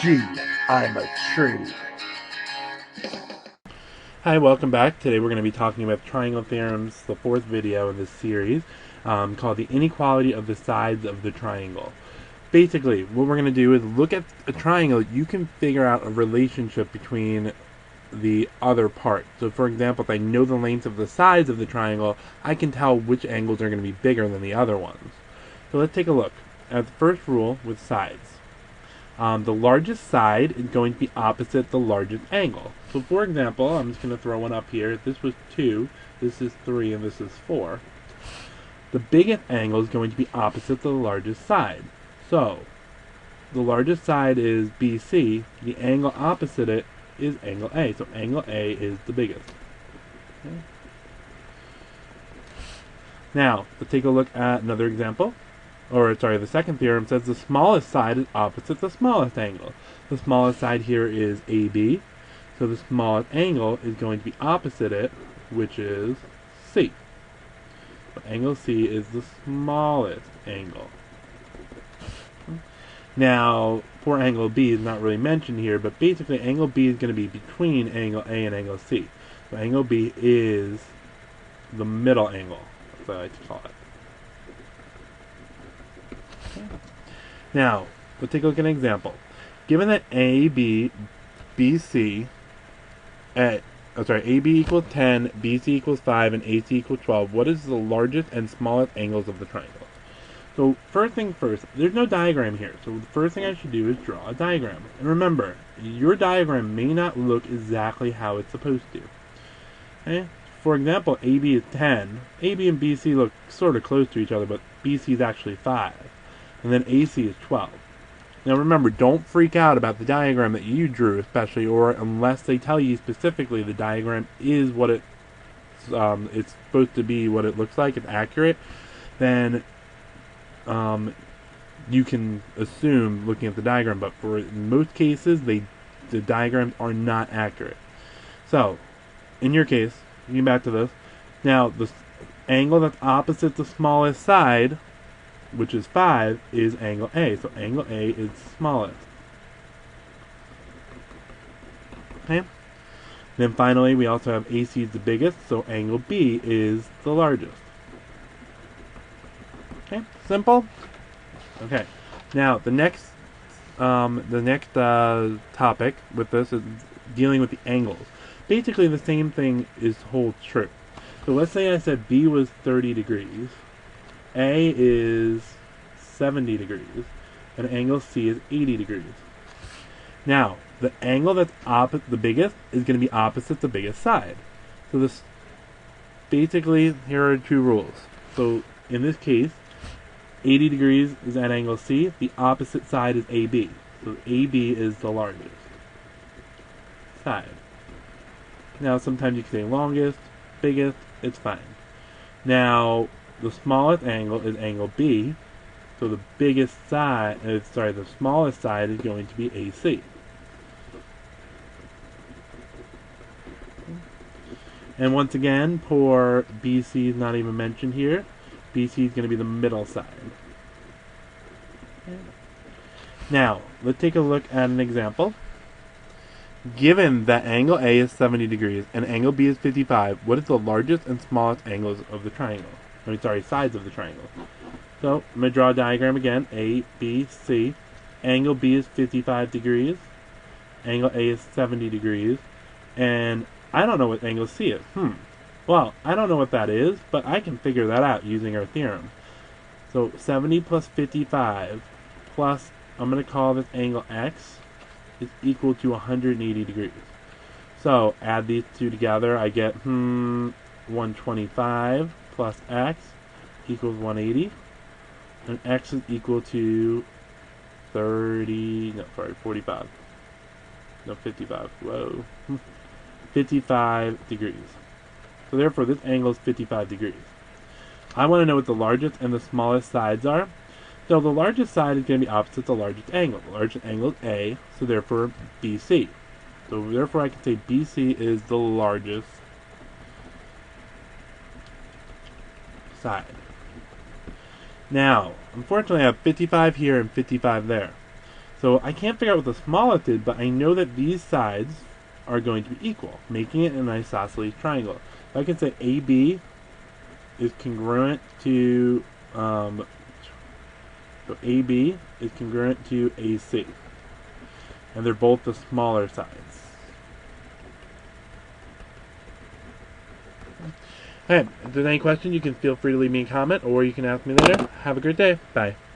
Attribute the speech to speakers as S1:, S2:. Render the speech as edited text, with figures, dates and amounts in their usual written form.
S1: Gee, I'm a tree.
S2: Hi, welcome back. Today we're going to be talking about triangle theorems, the fourth video in this series, called the inequality of the sides of the triangle. Basically, what we're going to do is look at a triangle. You can figure out a relationship between the other parts. So, for example, if I know the lengths of the sides of the triangle, I can tell which angles are going to be bigger than the other ones. So let's take a look at the first rule with sides. The largest side is going to be opposite the largest angle. So for example, I'm just going to throw one up here. If this was 2, this is 3, and this is 4. The biggest angle is going to be opposite the largest side. So the largest side is BC. The angle opposite it is angle A. So angle A is the biggest. Okay. Now, let's take a look at another example. The second theorem says the smallest side is opposite the smallest angle. The smallest side here is AB, so the smallest angle is going to be opposite it, which is C. So angle C is the smallest angle. Now, for angle B is not really mentioned here, but basically angle B is going to be between angle A and angle C. So angle B is the middle angle, as I like to call it. Now, let's take a look at an example. Given that AB equals 10, BC equals 5, and AC equals 12, what is the largest and smallest angles of the triangle? So, first thing first, there's no diagram here. So the first thing I should do is draw a diagram. And remember, your diagram may not look exactly how it's supposed to. Okay? For example, AB is 10. AB and BC look sort of close to each other, but BC is actually 5. And then AC is 12. Now remember, don't freak out about the diagram that you drew, especially, or unless they tell you specifically the diagram is what it's supposed to be, what it looks like, it's accurate, then you can assume looking at the diagram. But in most cases, the diagrams are not accurate. So, in your case, getting back to this, now the angle that's opposite the smallest side, which is 5, is angle A. So angle A is smallest. Okay? Then finally, we also have AC is the biggest, so angle B is the largest. Okay? Simple? Okay. Now, the next topic with this is dealing with the angles. Basically, the same thing holds true. So let's say I said B was 30 degrees. A is 70 degrees, and angle C is 80 degrees. Now, the angle that's the biggest is going to be opposite the biggest side. So this, basically, here are two rules. So in this case, 80 degrees is at angle C, the opposite side is AB. So AB is the largest side. Now, sometimes you can say longest, biggest, it's fine. Now, the smallest angle is angle B, so the smallest side is going to be AC. And once again, for BC is not even mentioned here. BC is going to be the middle side. Now, let's take a look at an example. Given that angle A is 70 degrees and angle B is 55, what is the largest and smallest angles of the triangle? Sides of the triangle. So, I'm going to draw a diagram again. A, B, C. Angle B is 55 degrees. Angle A is 70 degrees. And I don't know what angle C is. Well, I don't know what that is, but I can figure that out using our theorem. So, 70 plus 55 plus, I'm going to call this angle X, is equal to 180 degrees. So, add these two together, I get, 125 plus X equals 180, and X is equal to 55. No, 55. Whoa. 55 degrees. So therefore, this angle is 55 degrees. I want to know what the largest and the smallest sides are. So the largest side is going to be opposite the largest angle. The largest angle is A, so therefore BC. So therefore I can say BC is the largest side. Now, unfortunately I have 55 here and 55 there. So I can't figure out what the smallest is, but I know that these sides are going to be equal, making it an isosceles triangle. I can say AB is congruent to so AB is congruent to AC, and they're both the smaller sides. Okay, if there's any question, you can feel free to leave me a comment, or you can ask me later. Have a great day. Bye.